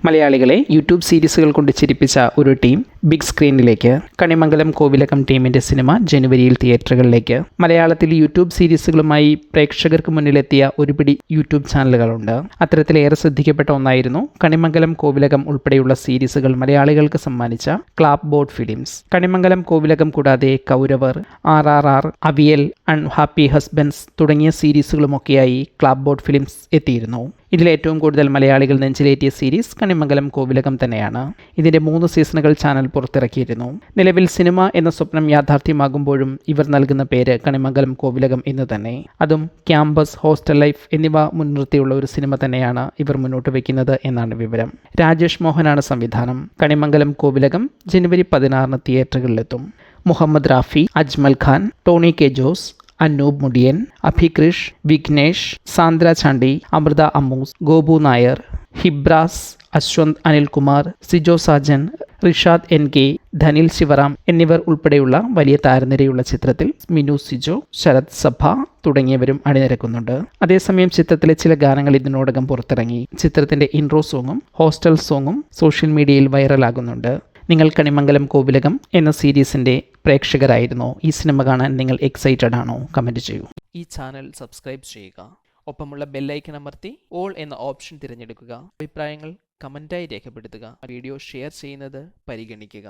മലയാളികളെ യൂട്യൂബ് സീരീസുകൾ കൊണ്ട് ചിരിപ്പിച്ച ഒരു ടീം ബിഗ് സ്ക്രീനിലേക്ക്. കണിമംഗലം കോവിലകം ടീമിന്റെ സിനിമ ജനുവരിയിൽ തിയേറ്ററുകളിലേക്ക്. മലയാളത്തിൽ യൂട്യൂബ് സീരീസുകളുമായി പ്രേക്ഷകർക്ക് മുന്നിലെത്തിയ ഒരുപിടി യൂട്യൂബ് ചാനലുകളുണ്ട്. അത്തരത്തിലേറെ ശ്രദ്ധിക്കപ്പെട്ട ഒന്നായിരുന്നു കണിമംഗലം കോവിലകം ഉൾപ്പെടെയുള്ള സീരീസുകൾ മലയാളികൾക്ക് സമ്മാനിച്ച ക്ലാപ്പ് ബോർഡ് ഫിലിംസ്. കണിമംഗലം കോവിലകം കൂടാതെ കൗരവർ, RRR, അവിയൽ, അൺഹാപ്പി ഹസ്ബൻഡ്സ് തുടങ്ങിയ സീരീസുകളുമൊക്കെയായി ക്ലാപ്പ് ബോർഡ് ഫിലിംസ് എത്തിയിരുന്നു. ഇതിലേറ്റവും കൂടുതൽ മലയാളികൾ നെഞ്ചിലേറ്റിയ സീരീസ് കണിമംഗലം കോവിലകം തന്നെയാണ്. ഇതിന്റെ 3 സീസണുകൾ ചാനൽ പുറത്തിറക്കിയിരുന്നു. നിലവിൽ സിനിമ എന്ന സ്വപ്നം യാഥാർത്ഥ്യമാകുമ്പോഴും ഇവർ നൽകുന്ന പേര് കണിമംഗലം കോവിലകം എന്ന് തന്നെ. അതും ക്യാമ്പസ്, ഹോസ്റ്റൽ ലൈഫ് എന്നിവ മുൻനിർത്തിയുള്ള ഒരു സിനിമ തന്നെയാണ് ഇവർ മുന്നോട്ട് വയ്ക്കുന്നത് എന്നാണ് വിവരം. രാജേഷ് മോഹനാണ് സംവിധാനം. കണിമംഗലം കോവിലകം ജനുവരി 16 തിയേറ്ററുകളിലെത്തും. മുഹമ്മദ് റാഫി, അജ്മൽ ഖാൻ, ടോണി കെ ജോസ്, അനൂപ് മുടിയൻ, അഭികൃഷ്, വിഘ്നേഷ്, സാന്ദ്ര ചാണ്ടി, അമൃത അമ്മൂസ്, ഗോപു നായർ, ഹിബ്രാസ്, അശ്വന്ത് അനിൽകുമാർ, സിജോ സാജൻ, റിഷാദ് NK, ധനിൽ ശിവറാം എന്നിവർ ഉൾപ്പെടെയുള്ള വലിയ താരനിരയുള്ള ചിത്രത്തിൽ മിനു സിജോ, ശരത് സഭ തുടങ്ങിയവരും അണിനിരക്കുന്നുണ്ട്. അതേസമയം ചിത്രത്തിലെ ചില ഗാനങ്ങൾ ഇതിനോടകം പുറത്തിറങ്ങി. ചിത്രത്തിന്റെ ഇൻട്രോ സോങ്ങും ഹോസ്റ്റൽ സോങ്ങും സോഷ്യൽ മീഡിയയിൽ വൈറലാകുന്നുണ്ട്. നിങ്ങൾ കണിമംഗലം കോവിലകം എന്ന സീരീസിന്റെ പ്രേക്ഷകരായിരുന്നോ? ഈ സിനിമ കാണാൻ നിങ്ങൾ എക്സൈറ്റഡ് ആണോ? കമന്റ് ചെയ്യൂ. ഈ ചാനൽ സബ്സ്ക്രൈബ് ചെയ്യുക. ഒപ്പമുള്ള ബെല്ലൈക്കൺ അമർത്തി ഓൾ എന്ന ഓപ്ഷൻ തിരഞ്ഞെടുക്കുക. അഭിപ്രായങ്ങൾ കമന്റായി രേഖപ്പെടുത്തുക. വീഡിയോ ഷെയർ ചെയ്യുന്നത് പരിഗണിക്കുക.